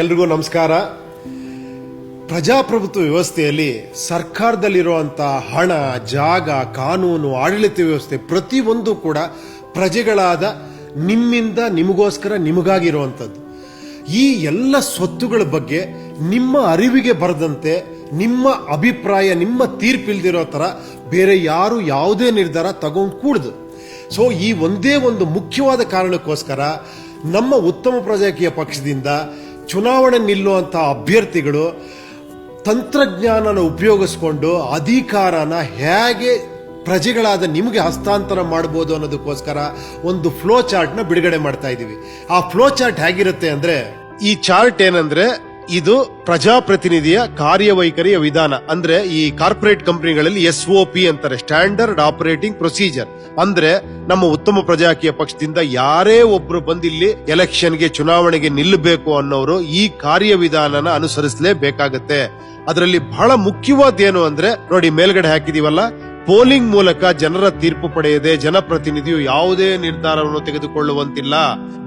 ಎಲ್ರಿಗೂ ನಮಸ್ಕಾರ. ಪ್ರಜಾಪ್ರಭುತ್ವ ವ್ಯವಸ್ಥೆಯಲ್ಲಿ ಸರ್ಕಾರದಲ್ಲಿರುವಂತಹ ಹಣ, ಜಾಗ, ಕಾನೂನು, ಆಡಳಿತ ವ್ಯವಸ್ಥೆ ಪ್ರತಿಯೊಂದು ಕೂಡ ಪ್ರಜೆಗಳಾದ ನಿಮ್ಮಿಂದ ನಿಮಗೋಸ್ಕರ ನಿಮಗಾಗಿರುವಂಥದ್ದು. ಈ ಎಲ್ಲ ಸ್ವತ್ತುಗಳ ಬಗ್ಗೆ ನಿಮ್ಮ ಅರಿವಿಗೆ ಬರದಂತೆ, ನಿಮ್ಮ ಅಭಿಪ್ರಾಯ, ನಿಮ್ಮ ತೀರ್ಪಿಲ್ದಿರೋ ತರ ಬೇರೆ ಯಾರು ಯಾವುದೇ ನಿರ್ಧಾರ ತಗೊಂಡು ಕೂಡದು. ಸೊ ಈ ಒಂದೇ ಒಂದು ಮುಖ್ಯವಾದ ಕಾರಣಕ್ಕೋಸ್ಕರ ನಮ್ಮ ಉತ್ತಮ ಪ್ರಜಾಕೀಯ ಪಕ್ಷದಿಂದ ಚುನಾವಣೆ ನಿಲ್ಲುವಂತಹ ಅಭ್ಯರ್ಥಿಗಳು ತಂತ್ರಜ್ಞಾನನ ಉಪಯೋಗಿಸ್ಕೊಂಡು ಅಧಿಕಾರನ ಹೇಗೆ ಪ್ರಜೆಗಳಾದ ನಿಮಗೆ ಹಸ್ತಾಂತರ ಮಾಡಬಹುದು ಅನ್ನೋದಕ್ಕೋಸ್ಕರ ಒಂದು ಫ್ಲೋ ಚಾರ್ಟ್ ನ ಬಿಡುಗಡೆ ಮಾಡ್ತಾ ಇದೀವಿ. ಆ ಫ್ಲೋ ಚಾರ್ಟ್ ಹೇಗಿರುತ್ತೆ ಅಂದ್ರೆ, ಈ ಚಾರ್ಟ್ ಏನಂದ್ರೆ ಇದು ಪ್ರಜಾಪ್ರತಿನಿಧಿಯ ಕಾರ್ಯವೈಖರಿಯ ವಿಧಾನ. ಅಂದ್ರೆ ಈ ಕಾರ್ಪೊರೇಟ್ ಕಂಪನಿಗಳಲ್ಲಿ SOP ಅಂತಾರೆ, ಸ್ಟ್ಯಾಂಡರ್ಡ್ ಆಪರೇಟಿಂಗ್ ಪ್ರೊಸೀಜರ್. ಅಂದ್ರೆ ನಮ್ಮ ಉತ್ತಮ ಪ್ರಜಾಕೀಯ ಪಕ್ಷದಿಂದ ಯಾರೇ ಒಬ್ರು ಬಂದಿಲ್ಲಿ ಎಲೆಕ್ಷನ್ಗೆ, ಚುನಾವಣೆಗೆ ನಿಲ್ಲಬೇಕು ಅನ್ನೋರು ಈ ಕಾರ್ಯವಿಧಾನನ ಅನುಸರಿಸಲೇಬೇಕಾಗತ್ತೆ. ಅದರಲ್ಲಿ ಬಹಳ ಮುಖ್ಯವಾದ ಏನು ಅಂದ್ರೆ, ನೋಡಿ ಮೇಲ್ಗಡೆ ಹಾಕಿದೀವಲ್ಲ, ಪೋಲಿಂಗ್ ಮೂಲಕ ಜನರ ತೀರ್ಪು ಪಡೆಯದೆ ಜನಪ್ರತಿನಿಧಿಯು ಯಾವುದೇ ನಿರ್ಧಾರವನ್ನು ತೆಗೆದುಕೊಳ್ಳುವಂತಿಲ್ಲ.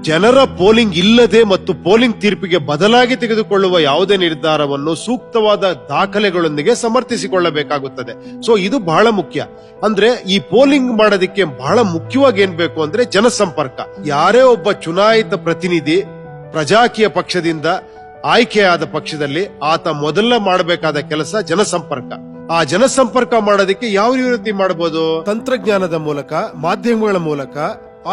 ಜನರ ಪೋಲಿಂಗ್ ಇಲ್ಲದೆ ಮತ್ತು ಪೋಲಿಂಗ್ ತೀರ್ಪಿಗೆ ಬದಲಾಗಿ ತೆಗೆದುಕೊಳ್ಳುವ ಯಾವುದೇ ನಿರ್ಧಾರವನ್ನು ಸೂಕ್ತವಾದ ದಾಖಲೆಗಳೊಂದಿಗೆ ಸಮರ್ಥಿಸಿಕೊಳ್ಳಬೇಕಾಗುತ್ತದೆ. ಸೊ ಇದು ಬಹಳ ಮುಖ್ಯ. ಅಂದ್ರೆ ಈ ಪೋಲಿಂಗ್ ಮಾಡೋದಕ್ಕೆ ಬಹಳ ಮುಖ್ಯವಾಗಿ ಏನ್ ಬೇಕು ಅಂದ್ರೆ ಜನಸಂಪರ್ಕ. ಯಾರೇ ಒಬ್ಬ ಚುನಾಯಿತ ಪ್ರತಿನಿಧಿ ಪ್ರಜಾಕೀಯ ಪಕ್ಷದಿಂದ ಆಯ್ಕೆಯಾದ ಪಕ್ಷದಲ್ಲಿ ಆತ ಮೊದಲ ಮಾಡಬೇಕಾದ ಕೆಲಸ ಜನಸಂಪರ್ಕ. ಆ ಜನಸಂಪರ್ಕ ಮಾಡೋದಕ್ಕೆ ಯಾವ ರೀತಿ ಮಾಡಬಹುದು? ತಂತ್ರಜ್ಞಾನದ ಮೂಲಕ, ಮಾಧ್ಯಮಗಳ ಮೂಲಕ,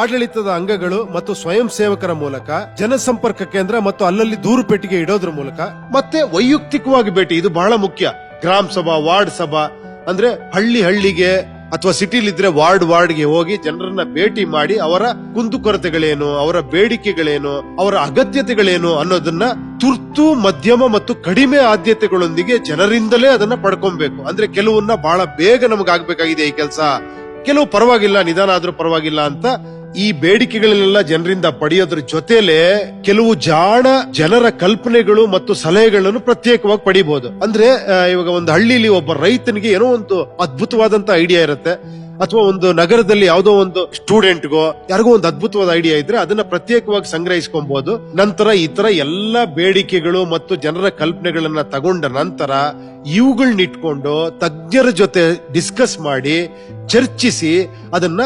ಆಡಳಿತದ ಅಂಗಗಳು ಮತ್ತು ಸ್ವಯಂ ಸೇವಕರ ಮೂಲಕ, ಜನಸಂಪರ್ಕ ಕೇಂದ್ರ ಮತ್ತು ಅಲ್ಲಲ್ಲಿ ದೂರು ಪೆಟ್ಟಿಗೆ ಇಡೋದ್ರ ಮೂಲಕ, ಮತ್ತೆ ವೈಯಕ್ತಿಕವಾಗಿ ಭೇಟಿ. ಇದು ಬಹಳ ಮುಖ್ಯ. ಗ್ರಾಮ ಸಭಾ, ವಾರ್ಡ್ ಸಭಾ, ಅಂದ್ರೆ ಹಳ್ಳಿಗೆ ಅಥವಾ ಸಿಟಿಲಿದ್ರೆ ವಾರ್ಡ್ಗೆ ಹೋಗಿ ಜನರನ್ನ ಭೇಟಿ ಮಾಡಿ ಅವರ ಕುಂದುಕೊರತೆಗಳೇನು, ಅವರ ಬೇಡಿಕೆಗಳೇನು, ಅವರ ಅಗತ್ಯತೆಗಳೇನು ಅನ್ನೋದನ್ನ ತುರ್ತು, ಮಧ್ಯಮ ಮತ್ತು ಕಡಿಮೆ ಆದ್ಯತೆಗಳೊಂದಿಗೆ ಜನರಿಂದಲೇ ಅದನ್ನ ಪಡ್ಕೊಬೇಕು. ಅಂದ್ರೆ ಕೆಲವನ್ನ ಬಹಳ ಬೇಗ ನಮಗಾಗಬೇಕಾಗಿದೆ ಈ ಕೆಲಸ, ಕೆಲವು ಪರವಾಗಿಲ್ಲ, ನಿಧಾನ ಆದ್ರೂ ಪರವಾಗಿಲ್ಲ ಅಂತ ಈ ಬೇಡಿಕೆಗಳನ್ನೆಲ್ಲ ಜನರಿಂದ ಪಡೆಯೋದ್ರ ಜೊತೆಲೆ ಕೆಲವು ಜಾಣ ಜನರ ಕಲ್ಪನೆಗಳು ಮತ್ತು ಸಲಹೆಗಳನ್ನು ಪ್ರತ್ಯೇಕವಾಗಿ ಪಡಿಬಹುದು. ಅಂದ್ರೆ ಇವಾಗ ಒಂದು ಹಳ್ಳಿಲಿ ಒಬ್ಬ ರೈತನಿಗೆ ಏನೋ ಒಂದು ಅದ್ಭುತವಾದಂತ ಐಡಿಯಾ ಇರುತ್ತೆ, ಅಥವಾ ಒಂದು ನಗರದಲ್ಲಿ ಯಾವುದೋ ಒಂದು ಸ್ಟೂಡೆಂಟ್ಗೋ ಯಾರಿಗೋ ಒಂದು ಅದ್ಭುತವಾದ ಐಡಿಯಾ ಇದ್ರೆ ಅದನ್ನ ಪ್ರತ್ಯೇಕವಾಗಿ ಸಂಗ್ರಹಿಸ್ಕೊಬಹುದು. ನಂತರ ಈ ತರ ಎಲ್ಲ ಬೇಡಿಕೆಗಳು ಮತ್ತು ಜನರ ಕಲ್ಪನೆಗಳನ್ನ ತಗೊಂಡ ನಂತರ ಇವುಗಳನ್ನಿಟ್ಕೊಂಡು ತಜ್ಞರ ಜೊತೆ ಡಿಸ್ಕಸ್ ಮಾಡಿ, ಚರ್ಚಿಸಿ ಅದನ್ನ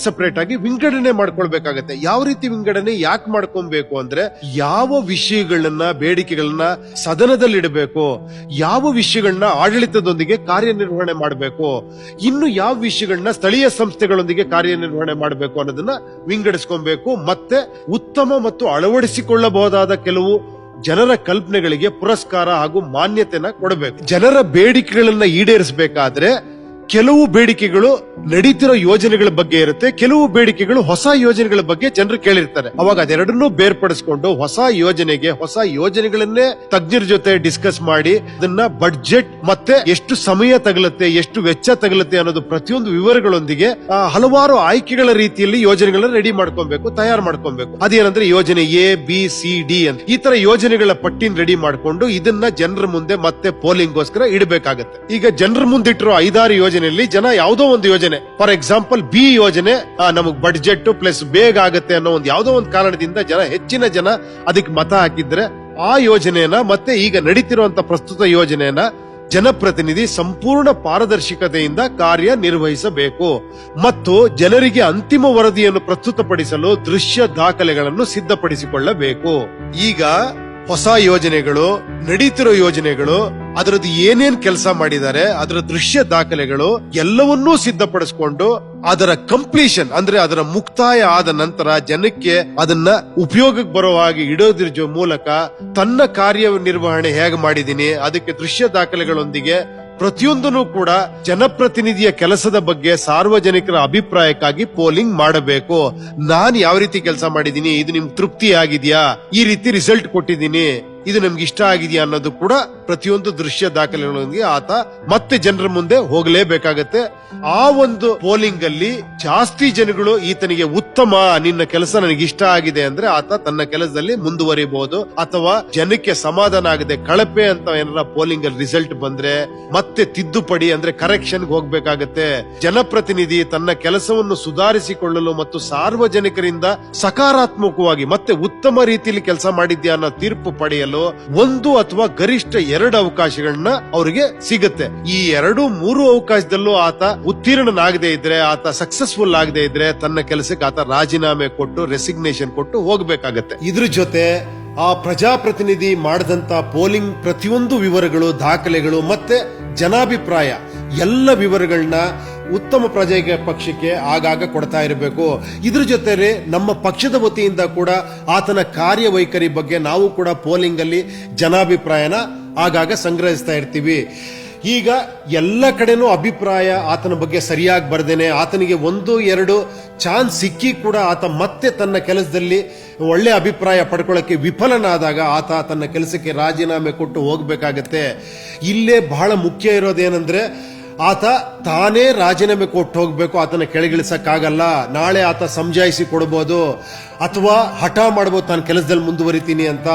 ಸಪರೇಟ್ ಆಗಿ ವಿಂಗಡಣೆ ಮಾಡ್ಕೊಳ್ಬೇಕಾಗತ್ತೆ. ಯಾವ ರೀತಿ ವಿಂಗಡಣೆ ಯಾಕೆ ಮಾಡ್ಕೊಬೇಕು ಅಂದ್ರೆ, ಯಾವ ವಿಷಯಗಳನ್ನ, ಬೇಡಿಕೆಗಳನ್ನ ಸದನದಲ್ಲಿ ಇಡಬೇಕು, ಯಾವ ವಿಷಯಗಳನ್ನ ಆಡಳಿತದೊಂದಿಗೆ ಕಾರ್ಯನಿರ್ವಹಣೆ ಮಾಡಬೇಕು, ಇನ್ನು ಯಾವ ವಿಷಯಗಳನ್ನ ಸ್ಥಳೀಯ ಸಂಸ್ಥೆಗಳೊಂದಿಗೆ ಕಾರ್ಯನಿರ್ವಹಣೆ ಮಾಡಬೇಕು ಅನ್ನೋದನ್ನ ವಿಂಗಡಿಸ್ಕೊಬೇಕು. ಮತ್ತೆ ಉತ್ತಮ ಮತ್ತು ಅಳವಡಿಸಿಕೊಳ್ಳಬಹುದಾದ ಕೆಲವು ಜನರ ಕಲ್ಪನೆಗಳಿಗೆ ಪುರಸ್ಕಾರ ಹಾಗೂ ಮಾನ್ಯತೆನ ಕೊಡಬೇಕು. ಜನರ ಬೇಡಿಕೆಗಳನ್ನ ಈಡೇರಿಸಬೇಕಾದ್ರೆ ಕೆಲವು ಬೇಡಿಕೆಗಳು ನಡೀತಿರೋ ಯೋಜನೆಗಳ ಬಗ್ಗೆ ಇರುತ್ತೆ, ಕೆಲವು ಬೇಡಿಕೆಗಳು ಹೊಸ ಯೋಜನೆಗಳ ಬಗ್ಗೆ ಜನರು ಕೇಳಿರ್ತಾರೆ. ಅವಾಗ ಅದೆರಡನ್ನೂ ಬೇರ್ಪಡಿಸಿಕೊಂಡು ಹೊಸ ಯೋಜನೆಗಳನ್ನೇ ತಜ್ಞರ ಜೊತೆ ಡಿಸ್ಕಸ್ ಮಾಡಿ ಅದನ್ನ ಬಡ್ಜೆಟ್ ಮತ್ತೆ ಎಷ್ಟು ಸಮಯ ತಗಲುತ್ತೆ, ಎಷ್ಟು ವೆಚ್ಚ ತಗಲುತ್ತೆ ಅನ್ನೋದು ಪ್ರತಿಯೊಂದು ವಿವರಗಳೊಂದಿಗೆ ಹಲವಾರು ಆಯ್ಕೆಗಳ ರೀತಿಯಲ್ಲಿ ಯೋಜನೆಗಳನ್ನ ರೆಡಿ ಮಾಡ್ಕೊಬೇಕು, ತಯಾರು ಮಾಡ್ಕೊಬೇಕು. ಅದೇನಂದ್ರೆ ಯೋಜನೆ ABCD ಅಂತ ಈ ತರ ಯೋಜನೆಗಳ ಪಟ್ಟಿನ ರೆಡಿ ಮಾಡ್ಕೊಂಡು ಇದನ್ನ ಜನರ ಮುಂದೆ ಮತ್ತೆ ಪೋಲಿಂಗ್ಗೋಸ್ಕರ ಇಡಬೇಕಾಗತ್ತೆ. ಈಗ ಜನರ ಮುಂದಿಟ್ಟಿರೋ 5-6 ಯೋಜನೆಯಲ್ಲಿ ಜನ ಯಾವುದೋ ಒಂದು ಯೋಜನೆ, ಫಾರ್ ಎಕ್ಸಾಂಪಲ್ B ಯೋಜನೆ ನಮಗ್ ಬಡ್ಜೆಟ್ ಪ್ಲಸ್ ಬೇಗ ಆಗತ್ತೆ ಅನ್ನೋ ಒಂದು ಯಾವುದೋ ಒಂದು ಕಾರಣದಿಂದ ಹೆಚ್ಚಿನ ಜನ ಅದಕ್ಕೆ ಮತ ಹಾಕಿದ್ರೆ ಆ ಯೋಜನೆಯನ್ನ ಮತ್ತೆ ಈಗ ನಡೀತಿರುವಂತ ಪ್ರಸ್ತುತ ಯೋಜನೆಯನ್ನ ಜನಪ್ರತಿನಿಧಿ ಸಂಪೂರ್ಣ ಪಾರದರ್ಶಕತೆಯಿಂದ ಕಾರ್ಯನಿರ್ವಹಿಸಬೇಕು ಮತ್ತು ಜನರಿಗೆ ಅಂತಿಮ ವರದಿಯನ್ನು ಪ್ರಸ್ತುತಪಡಿಸಲು ದೃಶ್ಯ ದಾಖಲೆಗಳನ್ನು ಸಿದ್ಧಪಡಿಸಿಕೊಳ್ಳಬೇಕು. ಈಗ ಹೊಸ ಯೋಜನೆಗಳು, ನಡೀತಿರೋ ಯೋಜನೆಗಳು, ಅದರದ್ದು ಏನೇನ್ ಕೆಲಸ ಮಾಡಿದ್ದಾರೆ, ಅದರ ದೃಶ್ಯ ದಾಖಲೆಗಳು ಎಲ್ಲವನ್ನೂ ಸಿದ್ಧಪಡಿಸಿಕೊಂಡು ಅದರ ಕಂಪ್ಲೀಷನ್ ಅಂದ್ರೆ ಅದರ ಮುಕ್ತಾಯ ಆದ ನಂತರ ಜನಕ್ಕೆ ಅದನ್ನ ಉಪಯೋಗಕ್ಕೆ ಬರೋ ಹಾಗೆ ಇಡೋದ್ರ ಮೂಲಕ ತನ್ನ ಕಾರ್ಯನಿರ್ವಹಣೆ ಹೇಗೆ ಮಾಡಿದೀನಿ ಅದಕ್ಕೆ ದೃಶ್ಯ ದಾಖಲೆಗಳೊಂದಿಗೆ ಪ್ರತಿಯೊಂದನ್ನು ಕೂಡ ಜನಪ್ರತಿನಿಧಿಯ ಕೆಲಸದ ಬಗ್ಗೆ ಸಾರ್ವಜನಿಕರ ಅಭಿಪ್ರಾಯಕ್ಕಾಗಿ ಪೋಲಿಂಗ್ ಮಾಡಬೇಕು. ನಾನು ಯಾವ ರೀತಿ ಕೆಲಸ ಮಾಡಿದೀನಿ, ಇದು ನಿಮ್ಗೆ ತೃಪ್ತಿ ಆಗಿದ್ಯಾ, ಈ ರೀತಿ ರಿಸಲ್ಟ್ ಕೊಟ್ಟಿದ್ದೀನಿ, ಇದು ನಮ್ಗೆ ಇಷ್ಟ ಆಗಿದೆಯಾ ಅನ್ನೋದು ಕೂಡ ಪ್ರತಿಯೊಂದು ದೃಶ್ಯ ದಾಖಲೆಗಳೊಂದಿಗೆ ಆತ ಮತ್ತೆ ಜನರ ಮುಂದೆ ಹೋಗಲೇಬೇಕಾಗತ್ತೆ. ಆ ಒಂದು ಪೋಲಿಂಗ್ ಅಲ್ಲಿ ಜಾಸ್ತಿ ಜನಗಳು ಈತನಿಗೆ ಉತ್ತಮ, ನಿನ್ನ ಕೆಲಸ ನನಗೆ ಇಷ್ಟ ಆಗಿದೆ ಅಂದ್ರೆ ಆತ ತನ್ನ ಕೆಲಸದಲ್ಲಿ ಮುಂದುವರಿಬಹುದು. ಅಥವಾ ಜನಕ್ಕೆ ಸಮಾಧಾನ ಆಗದೆ ಕಳಪೆ ಅಂತ ಏನಾರ ಪೋಲಿಂಗ್ ಅಲ್ಲಿ ರಿಸಲ್ಟ್ ಬಂದ್ರೆ ಮತ್ತೆ ತಿದ್ದುಪಡಿ ಅಂದ್ರೆ ಕರೆಕ್ಷನ್ ಹೋಗ್ಬೇಕಾಗತ್ತೆ. ಜನಪ್ರತಿನಿಧಿ ತನ್ನ ಕೆಲಸವನ್ನು ಸುಧಾರಿಸಿಕೊಳ್ಳಲು ಮತ್ತು ಸಾರ್ವಜನಿಕರಿಂದ ಸಕಾರಾತ್ಮಕವಾಗಿ ಮತ್ತೆ ಉತ್ತಮ ರೀತಿಯಲ್ಲಿ ಕೆಲಸ ಮಾಡಿದ್ಯಾ ಅನ್ನೋ ತೀರ್ಪು ಪಡೆಯಲು ಅವಕಾಶದಲ್ಲೂ 1 ಅಥವಾ ಗರಿಷ್ಠ 2 ಅವಕಾಶಗಳನ್ನ ಅವರಿಗೆ ಸಿಗುತ್ತೆ. ಈ 2-3 ಅವಕಾಶದಲ್ಲೂ ಆತ ಉತ್ತೀರ್ಣನಾಗದೇ ಇದ್ರೆ, ಆತ ಸಕ್ಸಸ್ಫುಲ್ ಆಗದೆ ಇದ್ರೆ ತನ್ನ ಕೆಲಸಕ್ಕೆ ಆತ ರಾಜೀನಾಮೆ ಕೊಟ್ಟು ರೆಸಿಗ್ನೇಷನ್ ಕೊಟ್ಟು ಹೋಗ್ಬೇಕಾಗತ್ತೆ. ಇದ್ರ ಜೊತೆ ಆ ಪ್ರಜಾಪ್ರತಿನಿಧಿ ಮಾಡಿದಂತ ಪೋಲಿಂಗ್ ಪ್ರತಿಯೊಂದು ವಿವರಗಳು, ದಾಖಲೆಗಳು ಮತ್ತೆ ಜನಾಭಿಪ್ರಾಯ ಎಲ್ಲ ವಿವರಗಳನ್ನ ಉತ್ತಮ ಪ್ರಜೆಗೆ ಪಕ್ಷಕ್ಕೆ ಆಗಾಗ ಕೊಡ್ತಾ ಇರಬೇಕು. ಇದ್ರ ಜೊತೆ ನಮ್ಮ ಪಕ್ಷದ ವತಿಯಿಂದ ಕೂಡ ಆತನ ಕಾರ್ಯವೈಖರಿ ಬಗ್ಗೆ ನಾವು ಕೂಡ ಪೋಲಿಂಗ್ ಅಲ್ಲಿ ಜನಾಭಿಪ್ರಾಯನ ಆಗಾಗ ಸಂಗ್ರಹಿಸ್ತಾ ಇರ್ತೀವಿ. ಈಗ ಎಲ್ಲ ಕಡೆನೂ ಅಭಿಪ್ರಾಯ ಆತನ ಬಗ್ಗೆ ಸರಿಯಾಗಿ ಬರ್ದೇನೆ, ಆತನಿಗೆ 1-2 ಚಾನ್ಸ್ ಸಿಕ್ಕಿ ಕೂಡ ಆತ ಮತ್ತೆ ತನ್ನ ಕೆಲಸದಲ್ಲಿ ಒಳ್ಳೆ ಅಭಿಪ್ರಾಯ ಪಡ್ಕೊಳ್ಳಕ್ಕೆ ವಿಫಲನಾದಾಗ ಆತ ತನ್ನ ಕೆಲಸಕ್ಕೆ ರಾಜೀನಾಮೆ ಕೊಟ್ಟು ಹೋಗ್ಬೇಕಾಗತ್ತೆ. ಇಲ್ಲೇ ಬಹಳ ಮುಖ್ಯ ಇರೋದೇನೆಂದ್ರೆ ಆತ ತಾನೇ ರಾಜೀನಾಮೆ ಕೊಟ್ಟು ಹೋಗ್ಬೇಕು, ಆತನ ಕೆಳಗಿಳಿಸಕ್ಕಾಗಲ್ಲ. ನಾಳೆ ಆತ ಸಮಜಾಯಿಸಿ ಕೊಡಬಹುದು ಅಥವಾ ಹಠ ಮಾಡಬಹುದು ತಾನು ಕೆಲಸದಲ್ಲಿ ಮುಂದುವರಿತೀನಿ ಅಂತ.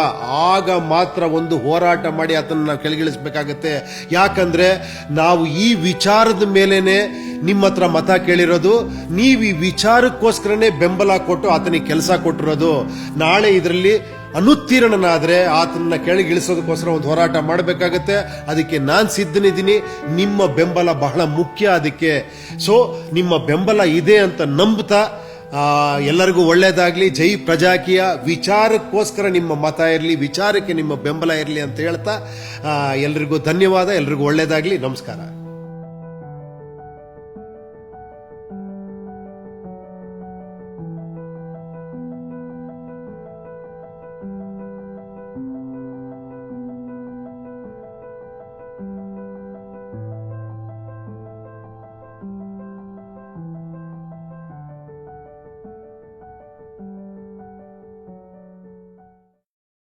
ಆಗ ಮಾತ್ರ ಒಂದು ಹೋರಾಟ ಮಾಡಿ ಆತನ ನಾವು ಕೆಳಗಿಳಿಸಬೇಕಾಗತ್ತೆ. ಯಾಕಂದ್ರೆ ನಾವು ಈ ವಿಚಾರದ ಮೇಲೇನೆ ನಿಮ್ಮ ಹತ್ರ ಮತ ಕೇಳಿರೋದು, ನೀವು ಈ ವಿಚಾರಕ್ಕೋಸ್ಕರನೇ ಬೆಂಬಲ ಕೊಟ್ಟು ಆತನಿಗೆ ಕೆಲಸ ಕೊಟ್ಟಿರೋದು. ನಾಳೆ ಇದರಲ್ಲಿ ಅನುತ್ತೀರ್ಣನಾದ್ರೆ ಆತನ ಕೆಳಗಿಳಿಸೋದಕ್ಕೋಸ್ಕರ ಒಂದು ಹೋರಾಟ ಮಾಡಬೇಕಾಗತ್ತೆ. ಅದಕ್ಕೆ ನಾನು ಸಿದ್ಧನಿದ್ದೀನಿ. ನಿಮ್ಮ ಬೆಂಬಲ ಬಹಳ ಮುಖ್ಯ ಅದಕ್ಕೆ. ಸೊ ನಿಮ್ಮ ಬೆಂಬಲ ಇದೆ ಅಂತ ನಂಬುತ್ತಾ ಎಲ್ಲರಿಗೂ ಒಳ್ಳೇದಾಗ್ಲಿ. ಜೈ ಪ್ರಜಾಕೀಯ. ವಿಚಾರಕ್ಕೋಸ್ಕರ ನಿಮ್ಮ ಮತ ಇರಲಿ, ವಿಚಾರಕ್ಕೆ ನಿಮ್ಮ ಬೆಂಬಲ ಇರಲಿ ಅಂತ ಹೇಳ್ತಾ ಎಲ್ರಿಗೂ ಧನ್ಯವಾದ. ಎಲ್ರಿಗೂ ಒಳ್ಳೇದಾಗ್ಲಿ. ನಮಸ್ಕಾರ.